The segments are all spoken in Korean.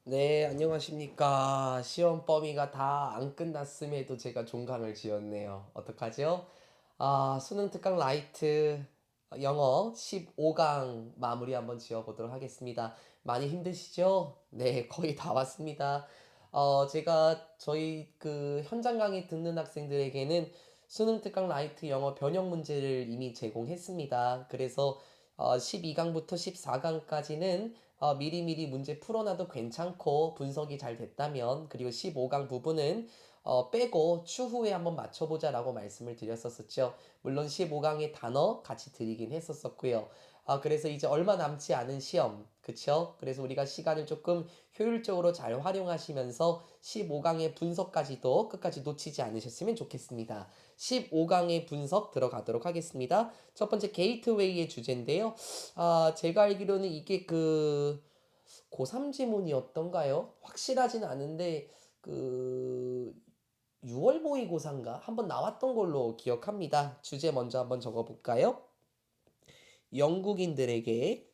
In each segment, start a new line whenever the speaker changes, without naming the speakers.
네, 안녕하십니까. 시험 범위가 다 안 끝났음에도 제가 종강을 지었네요. 어떡하죠? 수능 특강 라이트 영어 15강 마무리 한번 지어보도록 하겠습니다. 많이 힘드시죠? 네, 거의 다 왔습니다. 제가 저희 그 현장 강의 듣는 학생들에게는 수능 특강 라이트 영어 변형 문제를 이미 제공했습니다. 그래서 12강부터 14강까지는 미리미리 문제 풀어놔도 괜찮고 분석이 잘 됐다면, 그리고 15강 부분은 빼고 추후에 한번 맞춰보자라고 말씀을 드렸었죠. 물론 15강의 단어 같이 드리긴 했었었고요. 그래서 이제 얼마 남지 않은 시험, 그쵸? 그래서 우리가 시간을 조금 효율적으로 잘 활용하시면서 15강의 분석까지도 끝까지 놓치지 않으셨으면 좋겠습니다. 15강의 분석 들어가도록 하겠습니다. 첫 번째 게이트웨이의 주제인데요. 제가 알기로는 이게 그 고3 지문이었던가요? 확실하진 않은데 그 6월 모의고사인가 한번 나왔던 걸로 기억합니다. 주제 먼저 한번 적어볼까요? 영국인들에게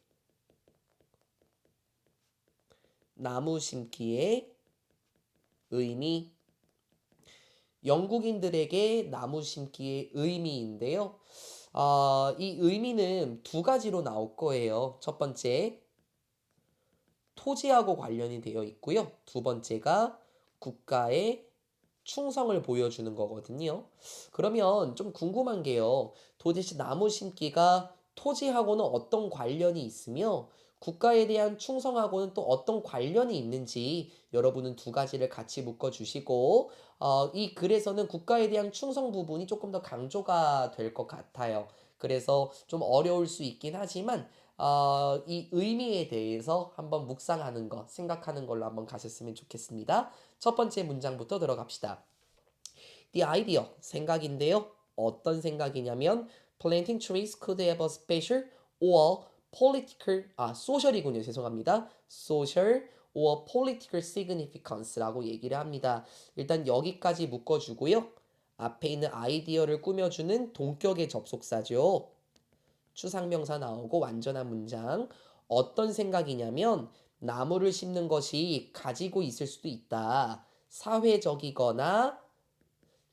나무 심기의 의미. 영국인들에게 나무 심기의 의미인데요. 이 의미는 두 가지로 나올 거예요. 첫 번째, 토지하고 관련이 되어 있고요. 두 번째가 국가의 충성을 보여주는 거거든요. 그러면 좀 궁금한 게요. 도대체 나무 심기가 토지하고는 어떤 관련이 있으며 국가에 대한 충성하고는 또 어떤 관련이 있는지 여러분은 두 가지를 같이 묶어주시고, 이 글에서는 국가에 대한 충성 부분이 조금 더 강조가 될 것 같아요. 그래서 좀 어려울 수 있긴 하지만 이 의미에 대해서 한번 묵상하는 거, 생각하는 걸로 한번 가셨으면 좋겠습니다. 첫 번째 문장부터 들어갑시다. The idea, 생각인데요. 어떤 생각이냐면 planting trees could have a special or social이군요. 죄송합니다. social or political significance라고 얘기를 합니다. 일단 여기까지 묶어주고요. 앞에 있는 아이디어를 꾸며주는 동격의 접속사죠. 추상명사 나오고 완전한 문장. 어떤 생각이냐면 나무를 심는 것이 가지고 있을 수도 있다. 사회적이거나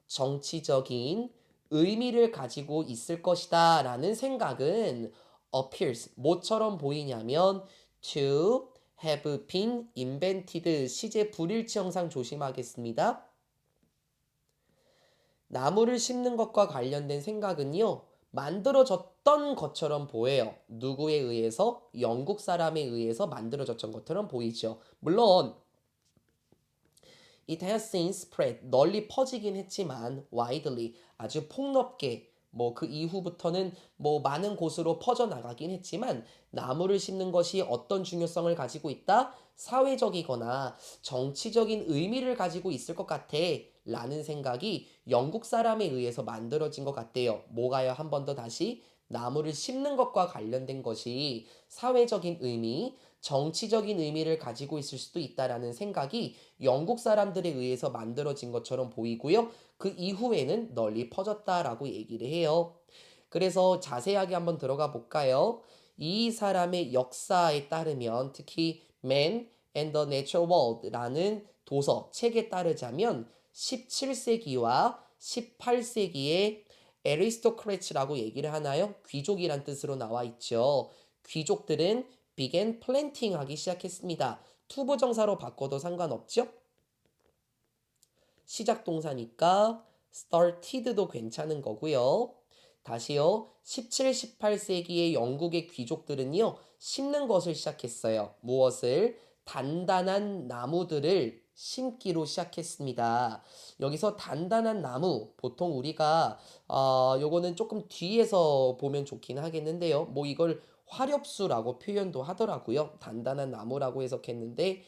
정치적인 의미를 가지고 있을 것이다 라는 생각은 appears, 뭐처럼 보이냐면 to have been invented, 시제 불일치 형상 조심하겠습니다. 나무를 심는 것과 관련된 생각은요, 만들어졌던 것처럼 보여요. 누구에 의해서? 영국 사람에 의해서 만들어졌던 것처럼 보이죠. 물론 It has since spread, 널리 퍼지긴 했지만 widely, 아주 폭넓게, 뭐 그 이후부터는 뭐 많은 곳으로 퍼져나가긴 했지만 나무를 심는 것이 어떤 중요성을 가지고 있다? 사회적이거나 정치적인 의미를 가지고 있을 것 같아 라는 생각이 영국 사람에 의해서 만들어진 것 같대요. 뭐가요? 한 번 더 다시. 나무를 심는 것과 관련된 것이 사회적인 의미, 정치적인 의미를 가지고 있을 수도 있다라는 생각이 영국 사람들에 의해서 만들어진 것처럼 보이고요. 그 이후에는 널리 퍼졌다라고 얘기를 해요. 그래서 자세하게 한번 들어가 볼까요? 이 사람의 역사에 따르면, 특히 Man and the Natural World라는 도서, 책에 따르자면 17세기와 18세기에 에리스토크레츠라고 얘기를 하나요? 귀족이란 뜻으로 나와 있죠. 귀족들은 began planting 하기 시작했습니다. 투부정사로 바꿔도 상관없죠? 시작 동사니까 started도 괜찮은 거고요. 다시요. 17, 18세기의 영국의 귀족들은요, 심는 것을 시작했어요. 무엇을? 단단한 나무들을 심기로 시작했습니다. 여기서 단단한 나무, 보통 우리가, 요거는 조금 뒤에서 보면 좋긴 하겠는데요. 뭐 이걸 화렵수라고 표현도 하더라고요. 단단한 나무라고 해석했는데,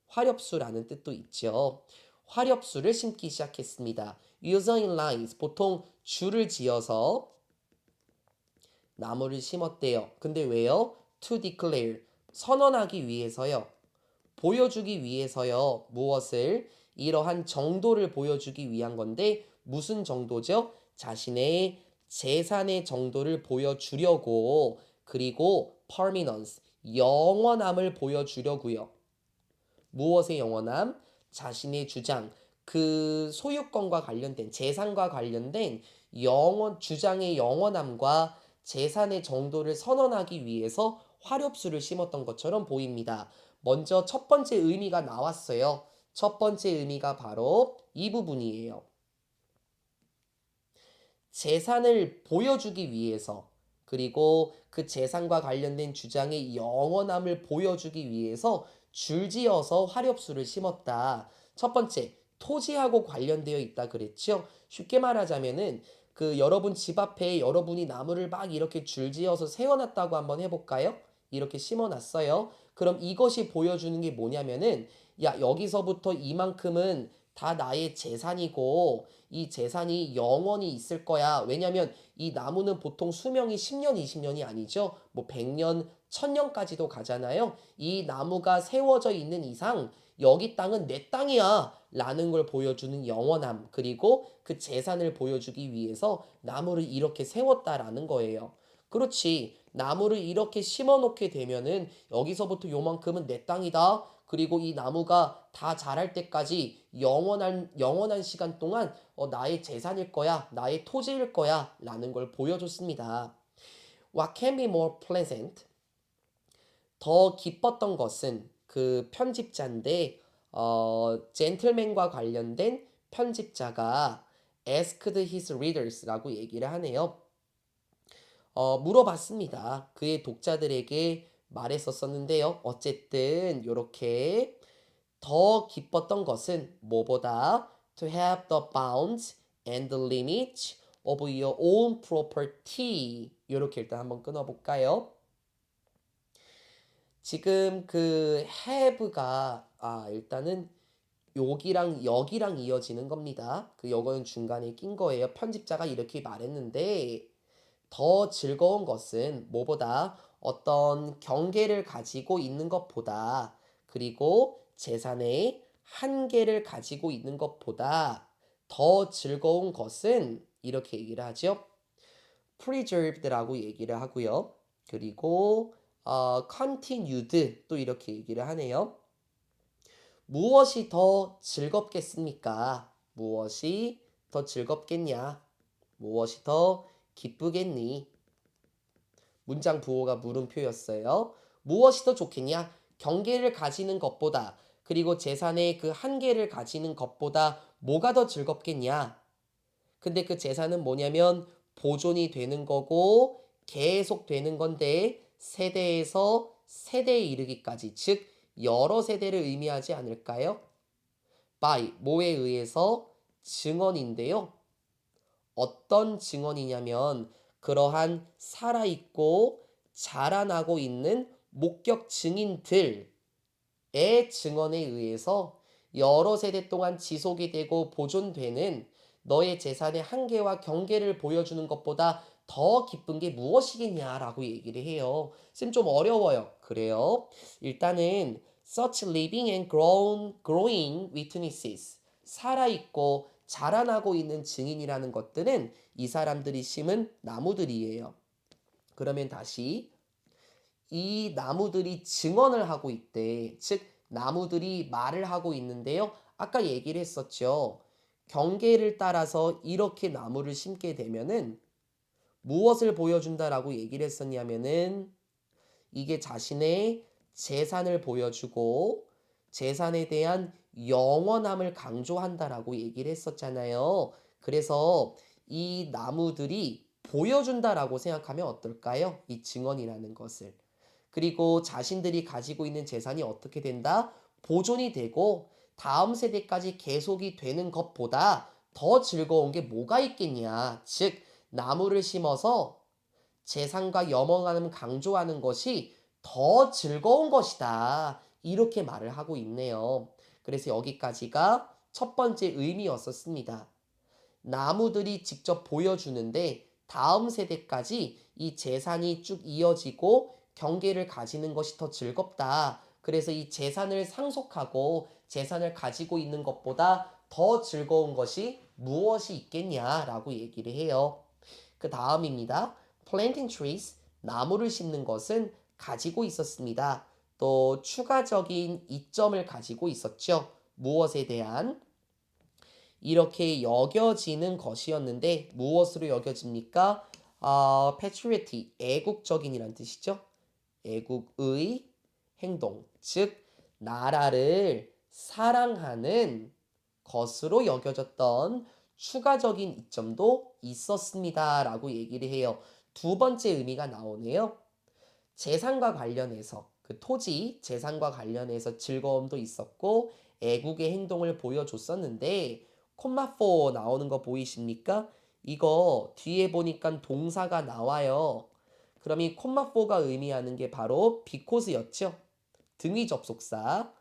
화렵수라는 뜻도 있죠. 화렵수를 심기 시작했습니다. User in lines, 보통 줄을 지어서 나무를 심었대요. 근데 왜요? To declare, 선언하기 위해서요. 보여주기 위해서요. 무엇을? 이러한 정도를 보여주기 위한 건데 무슨 정도죠? 자신의 재산의 정도를 보여주려고, 그리고 permanence, 영원함을 보여주려고요. 무엇의 영원함? 자신의 주장, 그 소유권과 관련된 재산과 관련된 주장의 영원함과 재산의 정도를 선언하기 위해서 화렵수를 심었던 것처럼 보입니다. 먼저 첫 번째 의미가 나왔어요. 첫 번째 의미가 바로 이 부분이에요. 재산을 보여주기 위해서, 그리고 그 재산과 관련된 주장의 영원함을 보여주기 위해서 줄지어서 화렵수를 심었다. 첫 번째, 토지하고 관련되어 있다 그랬죠. 쉽게 말하자면은 그 여러분 집 앞에 여러분이 나무를 막 이렇게 줄지어서 세워놨다고 한번 해볼까요? 이렇게 심어놨어요. 그럼 이것이 보여주는 게 뭐냐면은, 야, 여기서부터 이만큼은 다 나의 재산이고 이 재산이 영원히 있을 거야. 왜냐면 이 나무는 보통 수명이 10년, 20년이 아니죠. 뭐 100년, 1000년까지도 가잖아요. 이 나무가 세워져 있는 이상 여기 땅은 내 땅이야 라는 걸 보여주는 영원함, 그리고 그 재산을 보여주기 위해서 나무를 이렇게 세웠다라는 거예요. 그렇지. 나무를 이렇게 심어 놓게 되면은 여기서부터 요만큼은 내 땅이다. 그리고 이 나무가 다 자랄 때까지 영원한 시간 동안 나의 재산일 거야, 나의 토지일 거야 라는 걸 보여줬습니다. What can be more pleasant? 더 기뻤던 것은, 그 편집자인데 젠틀맨과 관련된 편집자가 asked his readers라고 얘기를 하네요. 물어봤습니다. 그의 독자들에게 말했었었는데요. 어쨌든 이렇게 더 기뻤던 것은 뭐보다 to have the bounds and the limits of your own property. 이렇게 일단 한번 끊어볼까요? 지금 그 have가 일단은 여기랑 이어지는 겁니다. 그 요거는 중간에 낀 거예요. 편집자가 이렇게 말했는데 더 즐거운 것은 뭐보다 어떤 경계를 가지고 있는 것보다, 그리고 재산의 한계를 가지고 있는 것보다 더 즐거운 것은 이렇게 얘기를 하죠. preserved라고 얘기를 하고요. 그리고 continued 또 이렇게 얘기를 하네요. 무엇이 더 즐겁겠습니까? 무엇이 더 즐겁겠냐? 무엇이 더 기쁘겠니? 문장 부호가 물음표였어요. 무엇이 더 좋겠냐? 경계를 가지는 것보다, 그리고 재산의 그 한계를 가지는 것보다 뭐가 더 즐겁겠냐? 근데 그 재산은 뭐냐면 보존이 되는 거고 계속 되는 건데 세대에서 세대에 이르기까지, 즉 여러 세대를 의미하지 않을까요? by 뭐에 의해서? 증언인데요. 어떤 증언이냐면 그러한 살아있고 자라나고 있는 목격 증인들의 증언에 의해서 여러 세대 동안 지속이 되고 보존되는 너의 재산의 한계와 경계를 보여주는 것보다 더 기쁜 게 무엇이겠냐라고 얘기를 해요. 쌤 좀 어려워요. 그래요. 일단은 such living and growing witnesses, 살아있고 자라나고 있는 증인이라는 것들은 이 사람들이 심은 나무들이에요. 그러면 다시 이 나무들이 증언을 하고 있대. 즉 나무들이 말을 하고 있는데요. 아까 얘기를 했었죠. 경계를 따라서 이렇게 나무를 심게 되면은 무엇을 보여준다라고 얘기를 했었냐면은 이게 자신의 재산을 보여주고 재산에 대한 영원함을 강조한다라고 얘기를 했었잖아요. 그래서 이 나무들이 보여준다라고 생각하면 어떨까요? 이 증언이라는 것을. 그리고 자신들이 가지고 있는 재산이 어떻게 된다? 보존이 되고 다음 세대까지 계속이 되는 것보다 더 즐거운 게 뭐가 있겠냐. 즉, 나무를 심어서 재산과 영원함을 강조하는 것이 더 즐거운 것이다. 이렇게 말을 하고 있네요. 그래서 여기까지가 첫 번째 의미였었습니다. 나무들이 직접 보여주는데 다음 세대까지 이 재산이 쭉 이어지고 경계를 가지는 것이 더 즐겁다. 그래서 이 재산을 상속하고 재산을 가지고 있는 것보다 더 즐거운 것이 무엇이 있겠냐라고 얘기를 해요. 그 다음입니다. Planting trees, 나무를 심는 것은 가지고 있었습니다. 또 추가적인 이점을 가지고 있었죠. 무엇에 대한 이렇게 여겨지는 것이었는데 무엇으로 여겨집니까? patriotic, 애국적인이란 뜻이죠. 애국의 행동, 즉 나라를 사랑하는 것으로 여겨졌던 추가적인 이점도 있었습니다라고 얘기를 해요. 두 번째 의미가 나오네요. 재산과 관련해서 그 토지 재산과 관련해서 즐거움도 있었고 애국의 행동을 보여줬었는데 콤마 4 나오는 거 보이십니까? 이거 뒤에 보니까 동사가 나와요. 그럼 이 콤마 4가 의미하는 게 바로 because였죠. 등위 접속사.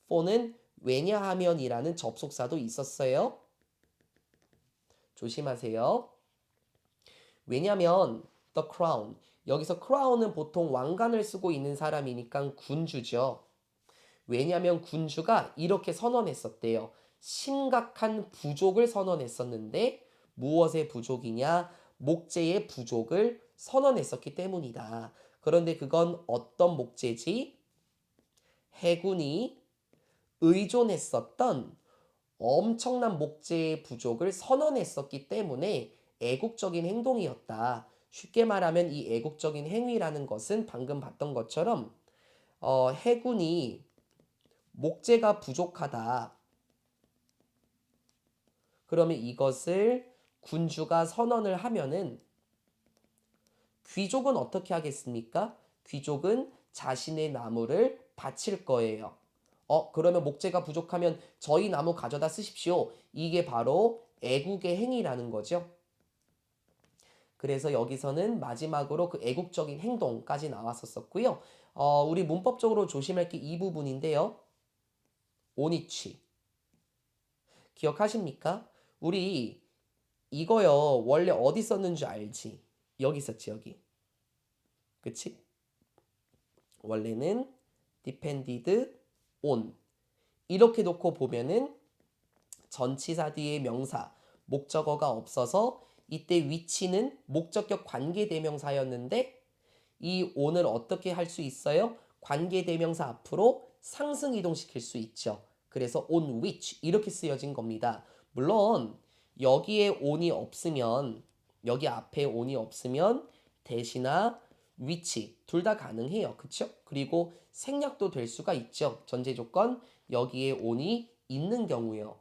4는 왜냐하면이라는 접속사도 있었어요. 조심하세요. 왜냐면 the crown. 여기서 crown은 보통 왕관을 쓰고 있는 사람이니까 군주죠. 왜냐면 군주가 이렇게 선언했었대요. 심각한 부족을 선언했었는데 무엇의 부족이냐? 목재의 부족을 선언했었기 때문이다. 그런데 그건 어떤 목재지? 해군이 의존했었던 엄청난 목재의 부족을 선언했었기 때문에 애국적인 행동이었다. 쉽게 말하면 이 애국적인 행위라는 것은 방금 봤던 것처럼 해군이 목재가 부족하다. 그러면 이것을 군주가 선언을 하면은 귀족은 어떻게 하겠습니까? 귀족은 자신의 나무를 바칠 거예요. 그러면 목재가 부족하면 저희 나무 가져다 쓰십시오. 이게 바로 애국의 행위라는 거죠. 그래서 여기서는 마지막으로 그 애국적인 행동까지 나왔었고요. 우리 문법적으로 조심할 게 이 부분인데요. 오니치. 기억하십니까? 우리 이거요. 원래 어디 썼는 줄 알지? 여기 있었지, 여기. 그치? 원래는 depended on. 이렇게 놓고 보면은 전치사 뒤에 명사, 목적어가 없어서 이때 위치는 목적격 관계대명사였는데 이 on을 어떻게 할 수 있어요? 관계대명사 앞으로 상승 이동시킬 수 있죠. 그래서 on which 이렇게 쓰여진 겁니다. 물론 여기에 on이 없으면 여기 앞에 on이 없으면 대시나 which 둘 다 가능해요. 그쵸? 그리고 생략도 될 수가 있죠. 전제 조건 여기에 on이 있는 경우요.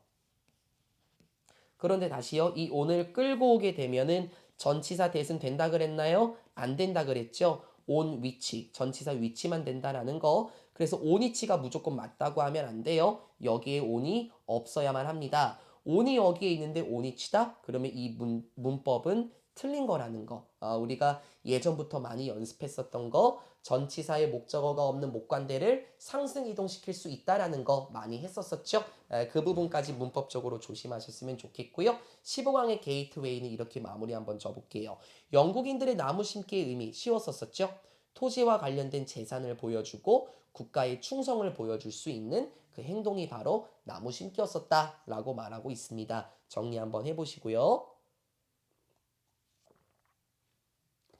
그런데 다시요. 이 on을 끌고 오게 되면은 전치사 대신 된다 그랬나요? 안 된다 그랬죠. on which 전치사 위치만 된다라는 거. 그래서 on which가 무조건 맞다고 하면 안 돼요. 여기에 on이 없어야만 합니다. on이 여기에 있는데 on which다? 그러면 이 문법은 틀린 거라는 거. 우리가 예전부터 많이 연습했었던 거. 전치사의 목적어가 없는 목관대를 상승 이동시킬 수 있다라는 거 많이 했었었죠. 그 부분까지 문법적으로 조심하셨으면 좋겠고요. 15강의 게이트웨이는 이렇게 마무리 한번 줘볼게요. 영국인들의 나무 심기의 의미 쉬웠었었죠. 토지와 관련된 재산을 보여주고 국가의 충성을 보여줄 수 있는 그 행동이 바로 나무 심기였었다라고 말하고 있습니다. 정리 한번 해보시고요.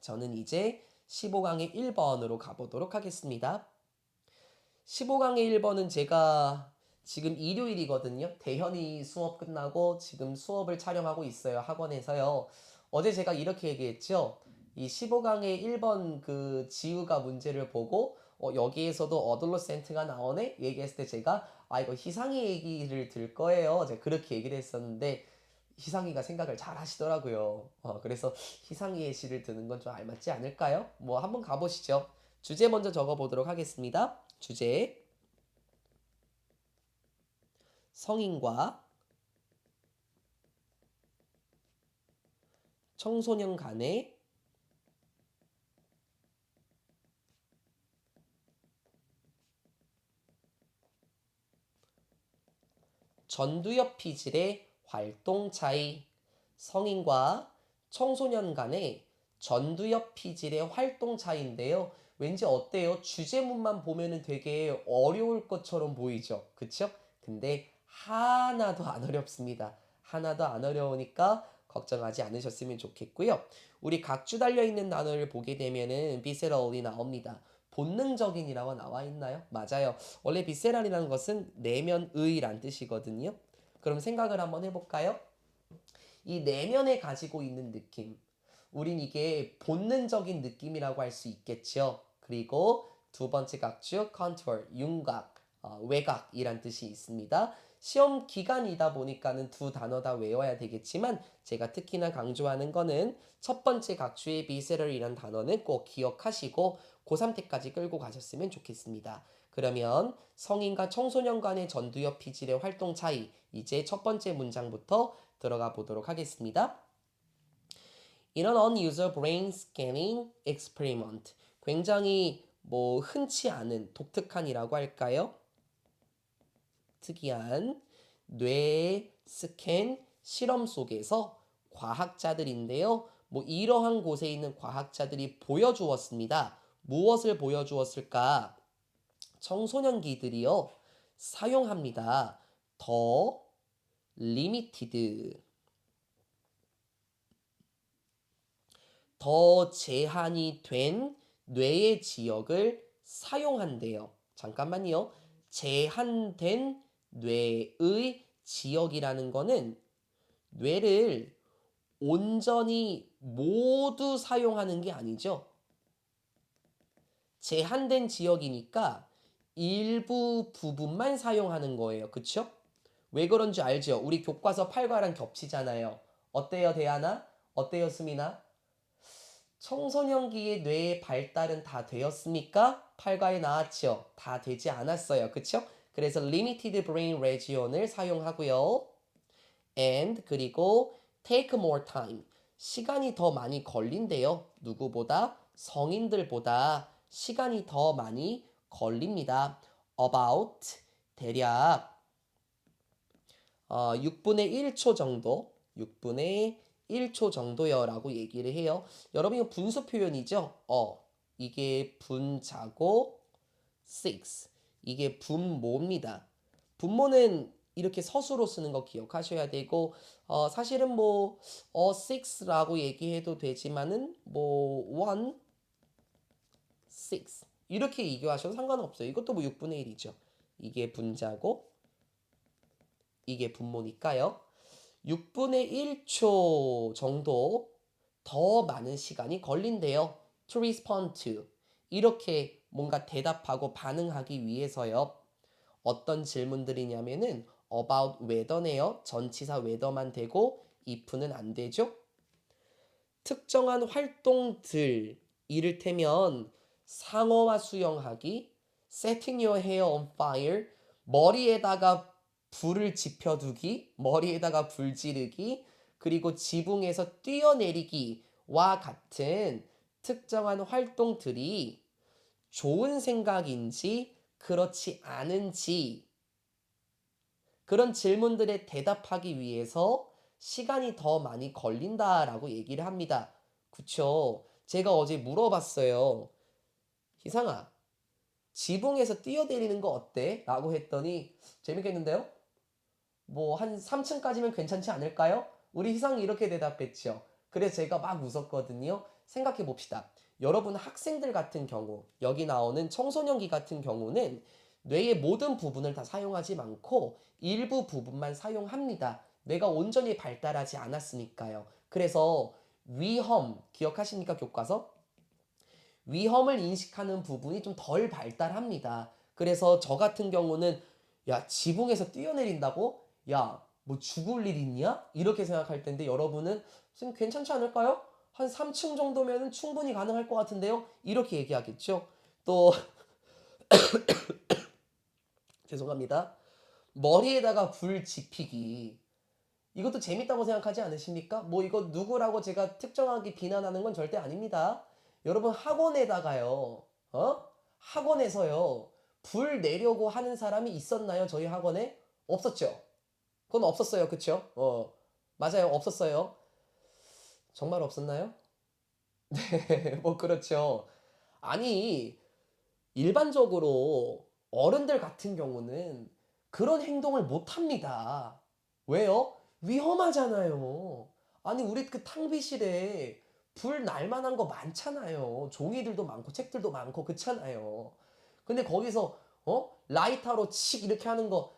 저는 이제 15강의 1번으로 가보도록 하겠습니다. 15강의 1번은 제가 지금 일요일이거든요. 대현이 수업 끝나고 지금 수업을 촬영하고 있어요. 학원에서요. 어제 제가 이렇게 얘기했죠. 이 15강의 1번 그 지우가 문제를 보고 여기에서도 어돌로센트가 나오네? 얘기했을 때 제가 이거 희상이 얘기를 들 거예요. 제가 그렇게 얘기를 했었는데 희상이가 생각을 잘 하시더라고요. 그래서 희상이의 시를 드는 건 좀 알맞지 않을까요? 뭐 한번 가보시죠. 주제 먼저 적어보도록 하겠습니다. 주제 성인과 청소년 간의 전두엽 피질의 활동 차이. 성인과 청소년 간의 전두엽 피질의 활동 차이인데요. 왠지 어때요? 주제문만 보면은 되게 어려울 것처럼 보이죠? 그쵸? 근데 하나도 안 어렵습니다. 하나도 안 어려우니까 걱정하지 않으셨으면 좋겠고요. 우리 각주 달려있는 단어를 보게 되면은 비세러울이 나옵니다. 본능적인이라고 나와 있나요? 맞아요. 원래 비세랄이라는 것은 내면의란 뜻이거든요. 그럼 생각을 한번 해볼까요? 이 내면에 가지고 있는 느낌. 우린 이게 본능적인 느낌이라고 할 수 있겠죠. 그리고 두 번째 각주, contour, 윤곽, 외곽이란 뜻이 있습니다. 시험 기간이다 보니까는 두 단어 다 외워야 되겠지만 제가 특히나 강조하는 거는 첫 번째 각주의 비세럴이란 단어는 꼭 기억하시고 고3 때까지 끌고 가셨으면 좋겠습니다. 그러면 성인과 청소년 간의 전두엽 피질의 활동 차이, 이제 첫 번째 문장부터 들어가 보도록 하겠습니다. In an unusual brain scanning experiment. 굉장히 흔치 않은 독특한이라고 할까요? 특이한 뇌 스캔 실험 속에서 과학자들인데요. 이러한 곳에 있는 과학자들이 보여주었습니다. 무엇을 보여주었을까? 청소년기들이요. 사용합니다. 더 리미티드. 더 제한이 된 뇌의 지역을 사용한대요. 잠깐만요. 제한된 뇌의 지역이라는 거는 뇌를 온전히 모두 사용하는 게 아니죠. 제한된 지역이니까 일부 부분만 사용하는 거예요. 그쵸? 왜 그런지 알죠? 우리 교과서 8과랑 겹치잖아요. 어때요, 대하나? 어때요, 수민아? 청소년기의 뇌의 발달은 다 되었습니까? 8과에 나왔죠. 다 되지 않았어요. 그쵸? 그래서 limited brain region을 사용하고요. and 그리고 take more time. 시간이 더 많이 걸린대요. 누구보다? 성인들보다 시간이 더 많이 걸립니다. about 대략 6분의 1초 정도, 6분의 1초 정도요 라고 얘기를 해요. 여러분 이거 분수 표현이죠? 이게 분자고 6. 이게 분모입니다. 분모는 이렇게 서술로 쓰는 거 기억하셔야 되고 사실은 6라고 얘기해도 되지만은 1, 6 이렇게 얘기하셔도 상관없어요. 이것도 6분의 1이죠. 이게 분자고 이게 분모니까요. 6분의 1초 정도 더 많은 시간이 걸린대요. To respond to. 이렇게 뭔가 대답하고 반응하기 위해서요. 어떤 질문들이냐면은 about whether네요. 전치사 whether만 되고 if는 안 되죠. 특정한 활동들, 이를테면 상어와 수영하기, setting your hair on fire, 머리에다가 불을 지펴두기, 머리에다가 불 지르기, 그리고 지붕에서 뛰어내리기와 같은 특정한 활동들이 좋은 생각인지 그렇지 않은지 그런 질문들에 대답하기 위해서 시간이 더 많이 걸린다라고 얘기를 합니다. 그쵸? 제가 어제 물어봤어요. 희상아, 지붕에서 뛰어내리는 거 어때? 라고 했더니 재밌겠는데요? 한 3층까지면 괜찮지 않을까요? 우리 희상이 이렇게 대답했죠. 그래서 제가 막 웃었거든요. 생각해 봅시다. 여러분 학생들 같은 경우, 여기 나오는 청소년기 같은 경우는 뇌의 모든 부분을 다 사용하지 않고 일부 부분만 사용합니다. 뇌가 온전히 발달하지 않았으니까요. 그래서 위험, 기억하십니까, 교과서? 위험을 인식하는 부분이 좀 덜 발달합니다. 그래서 저 같은 경우는 야, 지붕에서 뛰어내린다고? 야, 죽을 일 있냐? 이렇게 생각할 텐데 여러분은 선생님 괜찮지 않을까요? 한 3층 정도면 충분히 가능할 것 같은데요? 이렇게 얘기하겠죠. 또 죄송합니다. 머리에다가 불 지피기. 이것도 재밌다고 생각하지 않으십니까? 이거 누구라고 제가 특정하게 비난하는 건 절대 아닙니다. 여러분 학원에다가요. 학원에서요. 불 내려고 하는 사람이 있었나요? 저희 학원에? 없었죠. 그건 없었어요. 그쵸? 맞아요. 없었어요. 정말 없었나요? 네, 그렇죠. 아니, 일반적으로 어른들 같은 경우는 그런 행동을 못 합니다. 왜요? 위험하잖아요. 아니, 우리 그 탕비실에 불 날만한 거 많잖아요. 종이들도 많고 책들도 많고 그렇잖아요. 근데 거기서 라이터로 칙 이렇게 하는 거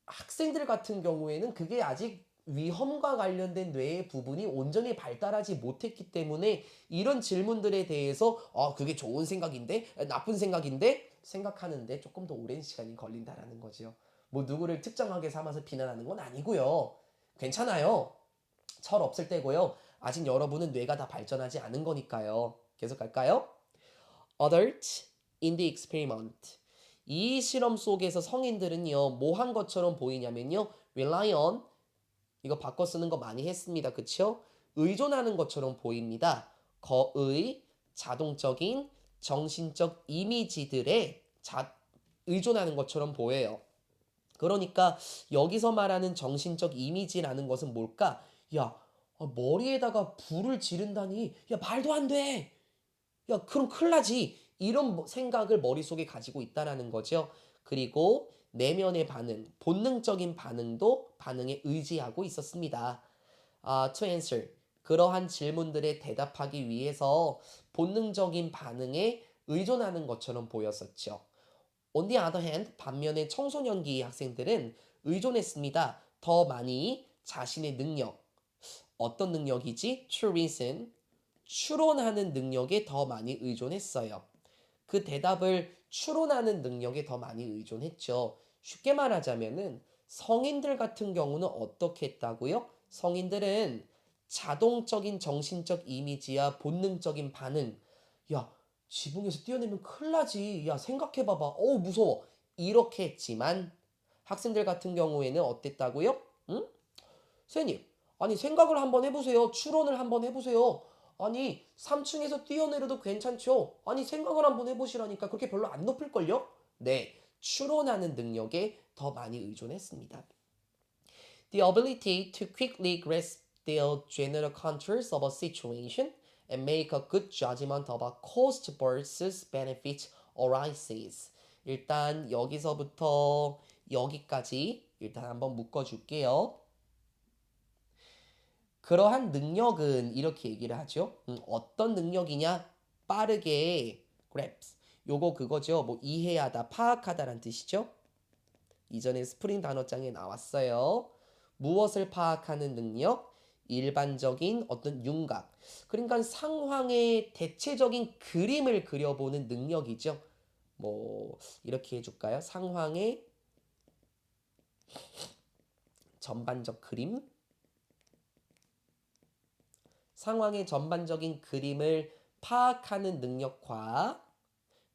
학생들 같은 경우에는 그게 아직 위험과 관련된 뇌의 부분이 온전히 발달하지 못했기 때문에 이런 질문들에 대해서 그게 좋은 생각인데 나쁜 생각인데 생각하는데 조금 더 오랜 시간이 걸린다라는 거죠. 뭐 누구를 특정하게 삼아서 비난하는 건 아니고요. 괜찮아요. 철 없을 때고요. 아직 여러분은 뇌가 다 발전하지 않은 거니까요. 계속 갈까요? Adults in the experiment. 이 실험 속에서 성인들은요, 뭐 한 것처럼 보이냐면요, rely on, 이거 바꿔 쓰는 거 많이 했습니다. 그쵸? 의존하는 것처럼 보입니다. 거의 자동적인 정신적 이미지들에 의존하는 것처럼 보여요. 그러니까 여기서 말하는 정신적 이미지라는 것은 뭘까? 야, 머리에다가 불을 지른다니, 야, 말도 안 돼! 야, 그럼 큰일 나지. 이런 생각을 머릿속에 가지고 있다라는 거죠. 그리고 내면의 반응, 본능적인 반응도 반응에 의지하고 있었습니다. To answer. 그러한 질문들에 대답하기 위해서 본능적인 반응에 의존하는 것처럼 보였었죠. On the other hand, 반면에 청소년기 학생들은 의존했습니다. 더 많이 자신의 능력, 어떤 능력이지? To reason, 추론하는 능력에 더 많이 의존했어요. 그 대답을 추론하는 능력에 더 많이 의존했죠. 쉽게 말하자면은 성인들 같은 경우는 어떻게 했다고요? 성인들은 자동적인 정신적 이미지야 본능적인 반응. 야, 지붕에서 뛰어내면 큰일 나지. 야, 생각해봐봐. 어우, 무서워. 이렇게 했지만 학생들 같은 경우에는 어땠다고요? 응? 선생님, 아니 생각을 한번 해보세요. 추론을 한번 해보세요. 아니 3층에서 뛰어내려도 괜찮죠? 아니 생각을 한번 해보시라니까 그렇게 별로 안 높을걸요? 네, 추론하는 능력에 더 많이 의존했습니다. The ability to quickly grasp the general contours of a situation and make a good judgment of a cost versus benefit arises. 일단 여기서부터 여기까지 일단 한번 묶어줄게요. 그러한 능력은 이렇게 얘기를 하죠. 어떤 능력이냐? 빠르게 grasp. 요거 그거죠. 뭐 이해하다, 파악하다란 뜻이죠. 이전에 스프링 단어장에 나왔어요. 무엇을 파악하는 능력? 일반적인 어떤 윤곽. 그러니까 상황의 대체적인 그림을 그려보는 능력이죠. 뭐 이렇게 해줄까요? 상황의 전반적 그림. 상황의 전반적인 그림을 파악하는 능력과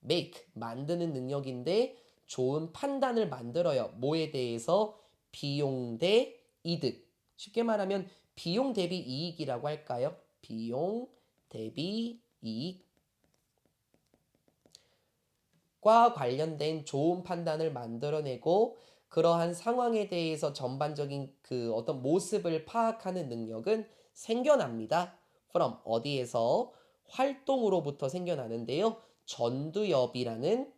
make, 만드는 능력인데 좋은 판단을 만들어요. 뭐에 대해서? 비용 대 이득. 쉽게 말하면 비용 대비 이익이라고 할까요? 비용 대비 이익과 관련된 좋은 판단을 만들어내고 그러한 상황에 대해서 전반적인 그 어떤 모습을 파악하는 능력은 생겨납니다. from 어디에서? 활동으로부터 생겨나는데요. 전두엽이라는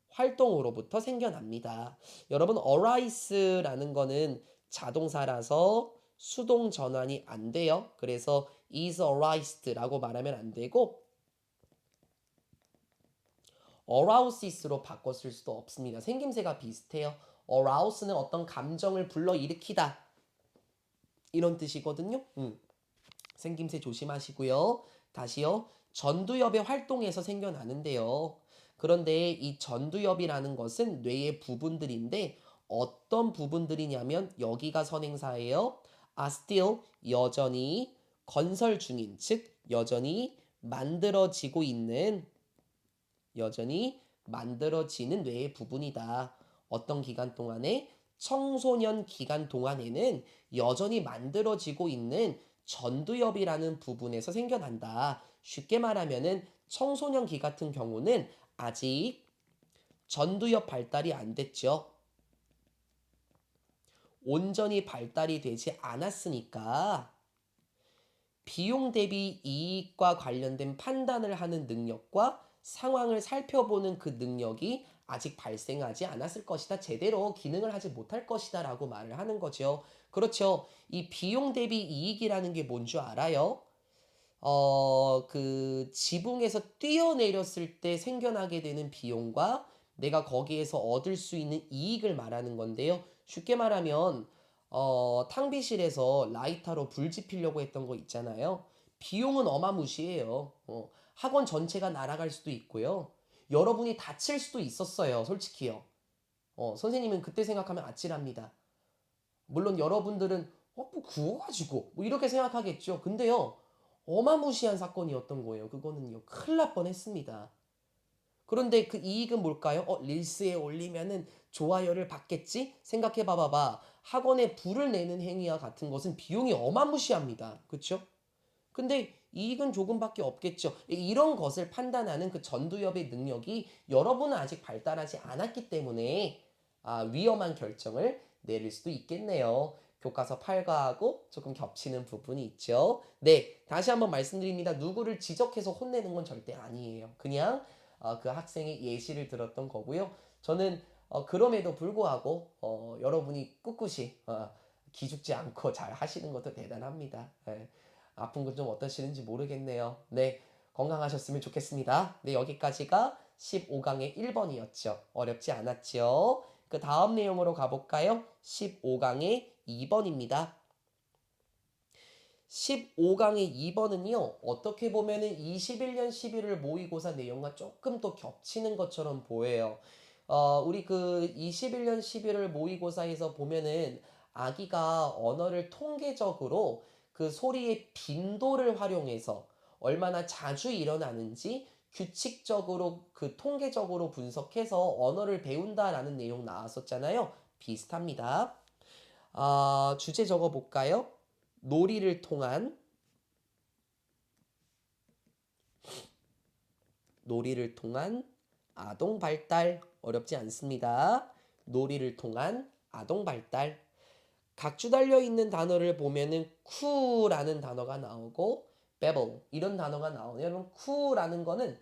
활동으로부터 생겨납니다. 여러분, arise라는 거는 자동사라서 수동 전환이 안 돼요. 그래서 is arised라고 말하면 안 되고 arouses로 바꿔 쓸 수도 없습니다. 생김새가 비슷해요. arouse는 어떤 감정을 불러일으키다 이런 뜻이거든요. 생김새 조심하시고요. 다시요. 전두엽의 활동에서 생겨나는데요. 그런데 이 전두엽이라는 것은 뇌의 부분들인데 어떤 부분들이냐면 여기가 선행사예요. are still 여전히 건설 중인, 즉 여전히 만들어지고 있는 여전히 만들어지는 뇌의 부분이다. 어떤 기간 동안에? 청소년 기간 동안에는 여전히 만들어지고 있는 전두엽이라는 부분에서 생겨난다. 쉽게 말하면은 청소년기 같은 경우는 아직 전두엽 발달이 안 됐죠. 온전히 발달이 되지 않았으니까 비용 대비 이익과 관련된 판단을 하는 능력과 상황을 살펴보는 그 능력이 아직 발생하지 않았을 것이다. 제대로 기능을 하지 못할 것이다 라고 말을 하는 거죠. 그렇죠. 이 비용 대비 이익이라는 게 뭔 줄 알아요? 그 지붕에서 뛰어내렸을 때 생겨나게 되는 비용과 내가 거기에서 얻을 수 있는 이익을 말하는 건데요. 쉽게 말하면 탕비실에서 라이터로 불 지피려고 했던 거 있잖아요. 비용은 어마무시해요. 학원 전체가 날아갈 수도 있고요. 여러분이 다칠 수도 있었어요. 솔직히요. 선생님은 그때 생각하면 아찔합니다. 물론 여러분들은 뭐 구워가지고 뭐 이렇게 생각하겠죠. 근데요. 어마무시한 사건이었던 거예요. 그거는요. 큰일 날 뻔했습니다. 그런데 그 이익은 뭘까요? 릴스에 올리면은 좋아요를 받겠지? 생각해 봐봐봐. 학원에 불을 내는 행위와 같은 것은 비용이 어마무시합니다. 그쵸? 근데 이익은 조금밖에 없겠죠. 이런 것을 판단하는 그 전두엽의 능력이 여러분은 아직 발달하지 않았기 때문에 위험한 결정을 내릴 수도 있겠네요. 교과서 8과하고 조금 겹치는 부분이 있죠. 네, 다시 한번 말씀드립니다. 누구를 지적해서 혼내는 건 절대 아니에요. 그냥 그 학생의 예시를 들었던 거고요. 저는 그럼에도 불구하고 여러분이 꿋꿋이 기죽지 않고 잘 하시는 것도 대단합니다. 네. 아픈 건 좀 어떠시는지 모르겠네요. 네, 건강하셨으면 좋겠습니다. 네, 여기까지가 15강의 1번이었죠. 어렵지 않았죠? 그 다음 내용으로 가볼까요? 15강의 2번입니다. 15강의 2번은요, 어떻게 보면은 21년 11월 모의고사 내용과 조금 더 겹치는 것처럼 보여요. 우리 그 21년 11월 모의고사에서 보면은 아기가 언어를 통계적으로 그 소리의 빈도를 활용해서 얼마나 자주 일어나는지 규칙적으로 그 통계적으로 분석해서 언어를 배운다라는 내용 나왔었잖아요. 비슷합니다. 주제 적어 볼까요? 놀이를 통한 아동 발달. 어렵지 않습니다. 놀이를 통한 아동 발달. 각주 달려 있는 단어를 보면은 쿠라는 단어가 나오고 babble 이런 단어가 나오네요. 여러분 쿠라는 거는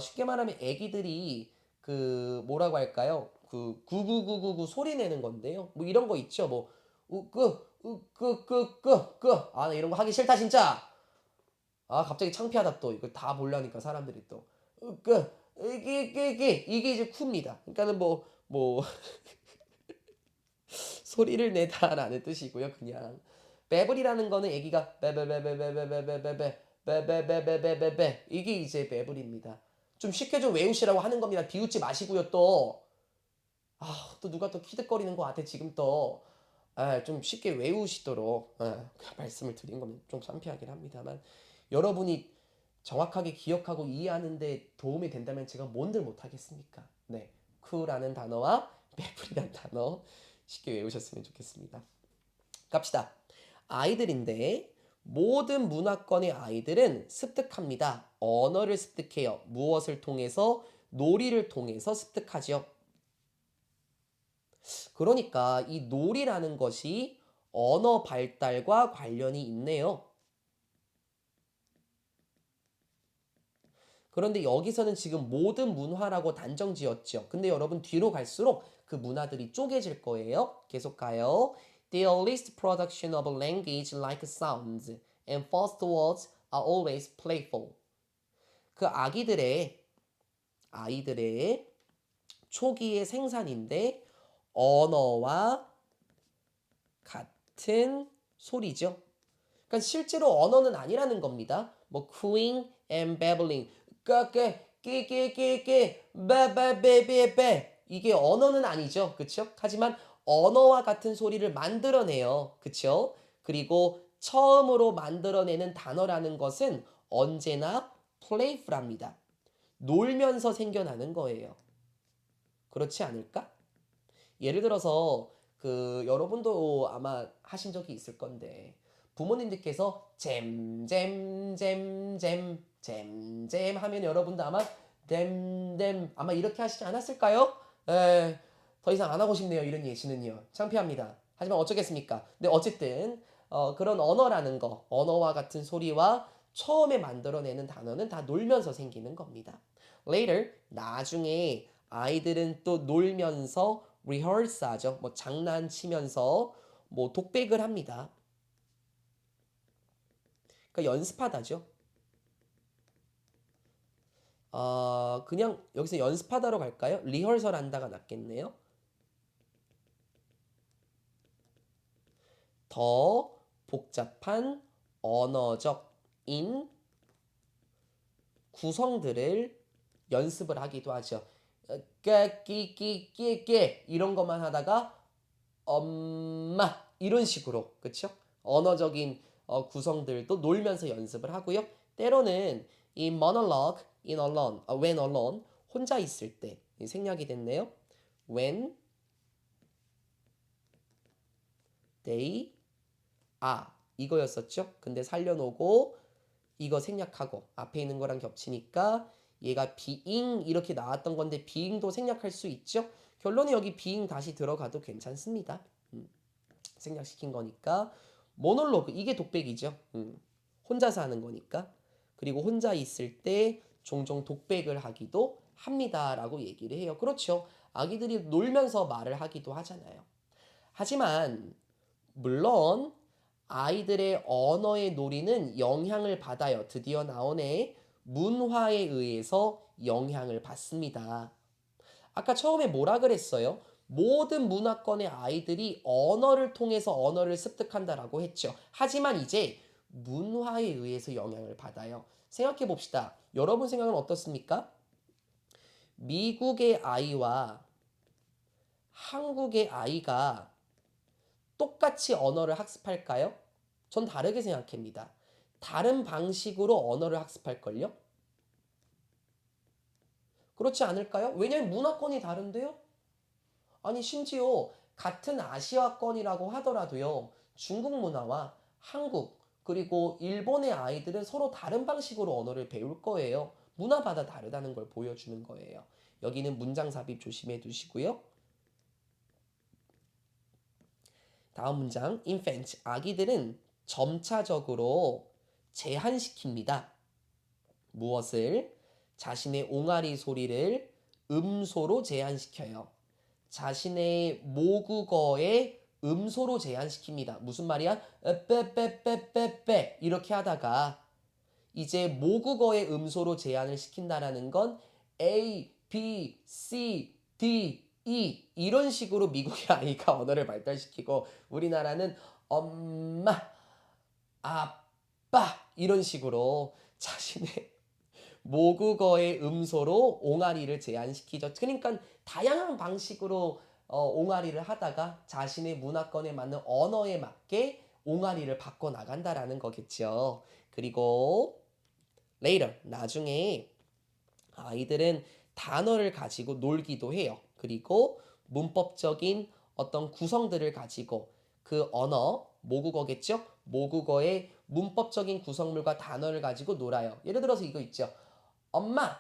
쉽게 말하면 애기들이 그 뭐라고 할까요? 그 구구구구구 소리 내는 건데요. 뭐 이런 거 있죠. 뭐 우끄 우끄끄끄끄 나 이런 거 하기 싫다 진짜. 갑자기 창피하다 또 이걸 다 보려니까 사람들이 또 우끄 이게 이제 쿠입니다. 그러니까는 뭐 소리를 내다라는 뜻이고요. 그냥 배불이라는 거는 애기가 베베베베베베베베베베베베베베베 이게 이제 배불입니다. 좀 쉽게 좀 외우시라고 하는 겁니다. 비웃지 마시고요. 또 누가 또 키득거리는 것 같아 지금 또. 좀 쉽게 외우시도록 말씀을 드린 거면 좀 창피하긴 합니다만 여러분이 정확하게 기억하고 이해하는데 도움이 된다면 제가 뭔들 못하겠습니까? 네, 쿠라는 단어와 배불이라는 단어 쉽게 외우셨으면 좋겠습니다. 갑시다. 아이들인데 모든 문화권의 아이들은 습득합니다. 언어를 습득해요. 무엇을 통해서? 놀이를 통해서 습득하죠. 그러니까 이 놀이라는 것이 언어 발달과 관련이 있네요. 그런데 여기서는 지금 모든 문화라고 단정 지었죠. 근데 여러분 뒤로 갈수록 그 문화들이 쪼개질 거예요. 계속 가요. The earliest production of language like sounds and first words are always playful. 그 아이들의 초기의 생산인데 언어와 같은 소리죠. 그러니까 실제로 언어는 아니라는 겁니다. 뭐 cooing and babbling, 까까 끼끼끼끼 베베베베베 이게 언어는 아니죠. 그렇죠? 하지만 언어와 같은 소리를 만들어내요. 그렇죠? 그리고 처음으로 만들어내는 단어라는 것은 언제나 playful합니다. 놀면서 생겨나는 거예요. 그렇지 않을까? 예를 들어서 그 여러분도 아마 하신 적이 있을 건데 부모님들께서 잼잼잼잼잼잼 하면 여러분도 아마 댐댐 아마 이렇게 하시지 않았을까요? 더 이상 안 하고 싶네요. 이런 예시는요. 창피합니다. 하지만 어쩌겠습니까? 근데 어쨌든 그런 언어라는 거, 언어와 같은 소리와 처음에 만들어내는 단어는 다 놀면서 생기는 겁니다. Later, 나중에 아이들은 또 놀면서 rehearse 하죠. 뭐 장난치면서 뭐 독백을 합니다. 그러니까 연습하다죠. 그냥 여기서 연습하다로 갈까요? 리허설 한다가 낫겠네요. 더 복잡한 언어적인 구성들을 연습을 하기도 하죠. 깨끼끼끼끼 이런 것만 하다가 엄마 이런 식으로 그쵸? 언어적인 구성들도 놀면서 연습을 하고요. 때로는 이 monologue in alone, when alone 혼자 있을 때 생략이 됐네요. When they 이거였었죠. 근데 살려놓고 이거 생략하고 앞에 있는 거랑 겹치니까 얘가 being 이렇게 나왔던 건데 being도 생략할 수 있죠. 결론은 여기 being 다시 들어가도 괜찮습니다. 생략시킨 거니까 모놀로그 이게 독백이죠. 혼자서 하는 거니까. 그리고 혼자 있을 때 종종 독백을 하기도 합니다라고 얘기를 해요. 그렇죠. 아기들이 놀면서 말을 하기도 하잖아요. 하지만 물론 아이들의 언어의 놀이는 영향을 받아요. 드디어 나오네. 문화에 의해서 영향을 받습니다. 아까 처음에 뭐라 그랬어요? 모든 문화권의 아이들이 언어를 통해서 언어를 습득한다라고 했죠. 하지만 이제 문화에 의해서 영향을 받아요. 생각해 봅시다. 여러분 생각은 어떻습니까? 미국의 아이와 한국의 아이가 똑같이 언어를 학습할까요? 전 다르게 생각합니다. 다른 방식으로 언어를 학습할걸요? 그렇지 않을까요? 왜냐면 문화권이 다른데요? 아니, 심지어 같은 아시아권이라고 하더라도요, 중국 문화와 한국, 그리고 일본의 아이들은 서로 다른 방식으로 언어를 배울 거예요. 문화마다 다르다는 걸 보여주는 거예요. 여기는 문장 삽입 조심해 두시고요. 다음 문장, infant, 아기들은 점차적으로 제한시킵니다. 무엇을? 자신의 옹알이 소리를 음소로 제한시켜요. 자신의 모국어의 음소로 제한시킵니다. 무슨 말이야? 빼빼빼빼빼 이렇게 하다가 이제 모국어의 음소로 제한을 시킨다라는 건 A, B, C, D, E 이런 식으로 미국의 아이가 언어를 발달시키고 우리나라는 엄마, 아빠 이런 식으로 자신의 모국어의 음소로 옹알이를 제한시키죠. 그러니까 다양한 방식으로 옹알이를 하다가 자신의 문화권에 맞는 언어에 맞게 옹알이를 바꿔 나간다라는 거겠죠. 그리고 later 나중에 아이들은 단어를 가지고 놀기도 해요. 그리고 문법적인 어떤 구성들을 가지고 그 언어, 모국어겠죠? 모국어의 문법적인 구성물과 단어를 가지고 놀아요. 예를 들어서 이거 있죠. 엄마,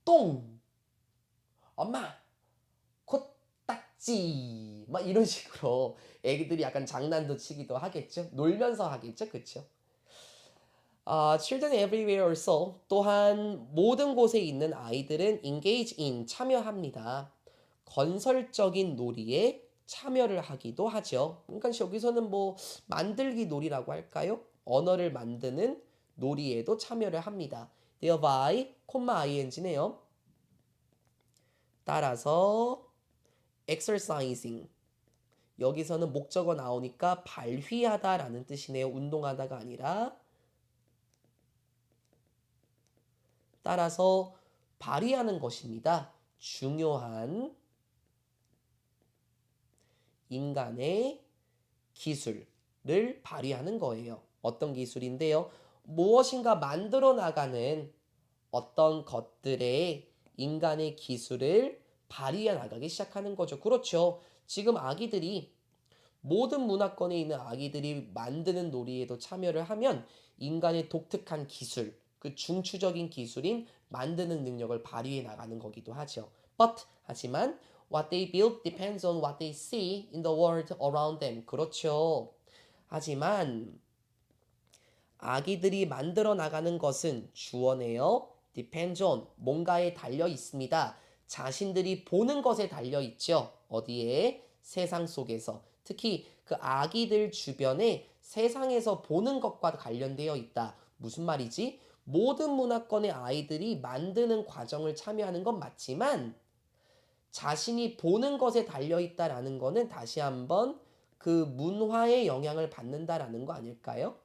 똥. 엄마, 코딱지. 막 이런 식으로 애기들이 약간 장난도 치기도 하겠죠. 놀면서 하겠죠. 그쵸? Children everywhere also 또한 모든 곳에 있는 아이들은 engage in 참여합니다. 건설적인 놀이에 참여를 하기도 하죠. 그러니까 여기서는 뭐 만들기 놀이라고 할까요? 언어를 만드는 놀이에도 참여를 합니다. thereby, ing네요. 따라서 exercising 여기서는 목적어 나오니까 발휘하다라는 뜻이네요. 운동하다가 아니라 따라서 발휘하는 것입니다. 중요한 인간의 기술을 발휘하는 거예요. 어떤 기술인데요? 무엇인가 만들어 나가는 어떤 것들의 인간의 기술을 발휘해 나가기 시작하는 거죠. 그렇죠. 지금 아기들이 모든 문화권에 있는 아기들이 만드는 놀이에도 참여를 하면 인간의 독특한 기술, 그 중추적인 기술인 만드는 능력을 발휘해 나가는 거기도 하죠. 하지만 what they build depends on what they see in the world around them. 그렇죠. 하지만 아기들이 만들어 나가는 것은 주어네요. depends on 뭔가에 달려 있습니다. 자신들이 보는 것에 달려 있죠. 어디에? 세상 속에서. 특히 그 아기들 주변에 세상에서 보는 것과 관련되어 있다. 무슨 말이지? 모든 문화권의 아이들이 만드는 과정을 참여하는 건 맞지만 자신이 보는 것에 달려 있다라는 거는 다시 한번 그 문화의 영향을 받는다라는 거 아닐까요?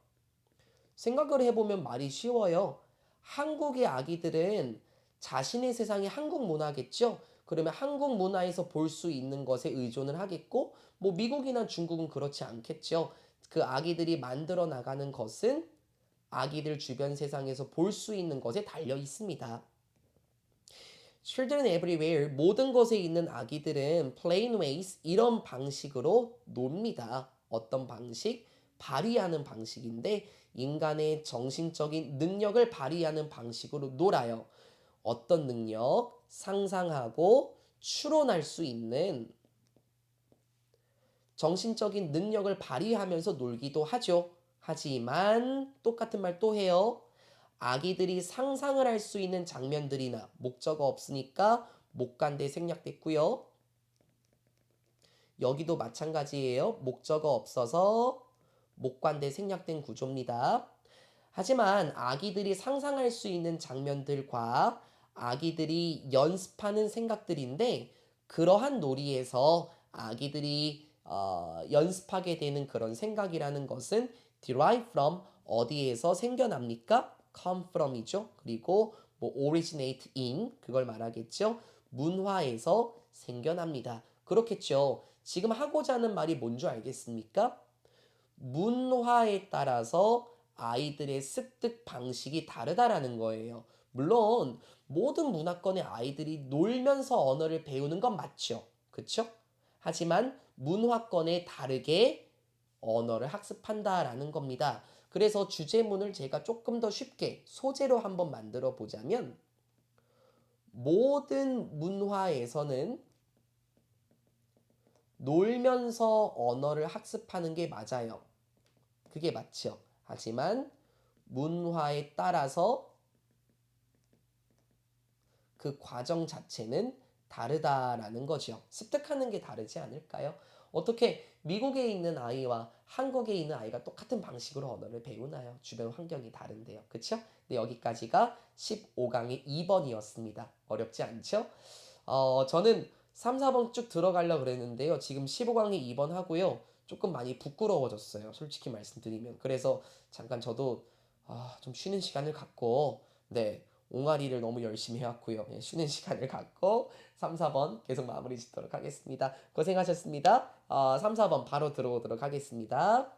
생각을 해보면 말이 쉬워요. 한국의 아기들은 자신의 세상이 한국 문화겠죠? 그러면 한국 문화에서 볼 수 있는 것에 의존을 하겠고, 뭐 미국이나 중국은 그렇지 않겠죠? 그 아기들이 만들어 나가는 것은 아기들 주변 세상에서 볼 수 있는 것에 달려 있습니다. Children everywhere 모든 곳에 있는 아기들은 plain ways 이런 방식으로 놉니다. 어떤 방식? 발휘하는 방식인데 인간의 정신적인 능력을 발휘하는 방식으로 놀아요. 어떤 능력? 상상하고 추론할 수 있는 정신적인 능력을 발휘하면서 놀기도 하죠. 하지만 똑같은 말 또 해요. 아기들이 상상을 할 수 있는 장면들이나 목적어 없으니까 목간대 생략됐고요. 여기도 마찬가지예요. 목적어 없어서 목관대 생략된 구조입니다. 하지만 아기들이 상상할 수 있는 장면들과 아기들이 연습하는 생각들인데 그러한 놀이에서 아기들이 연습하게 되는 그런 생각이라는 것은 derive from 어디에서 생겨납니까? come from이죠. 그리고 뭐 originate in 그걸 말하겠죠. 문화에서 생겨납니다. 그렇겠죠. 지금 하고자 하는 말이 뭔 줄 알겠습니까? 문화에 따라서 아이들의 습득 방식이 다르다라는 거예요. 물론 모든 문화권의 아이들이 놀면서 언어를 배우는 건 맞죠. 그쵸? 하지만 문화권에 다르게 언어를 학습한다라는 겁니다. 그래서 주제문을 제가 조금 더 쉽게 소재로 한번 만들어 보자면 모든 문화에서는 놀면서 언어를 학습하는 게 맞아요. 그게 맞죠. 하지만 문화에 따라서 그 과정 자체는 다르다라는 거죠. 습득하는 게 다르지 않을까요? 어떻게 미국에 있는 아이와 한국에 있는 아이가 똑같은 방식으로 언어를 배우나요? 주변 환경이 다른데요. 그쵸? 네, 여기까지가 15강의 2번이었습니다. 어렵지 않죠? 저는 3, 4번 쭉 들어가려고 그랬는데요. 지금 15강의 2번 하고요. 조금 많이 부끄러워졌어요. 솔직히 말씀드리면. 그래서 잠깐 저도 좀 쉬는 시간을 갖고 네, 옹알이를 너무 열심히 해왔고요. 예, 쉬는 시간을 갖고 3, 4번 계속 마무리 짓도록 하겠습니다. 고생하셨습니다. 3, 4번 바로 들어오도록 하겠습니다.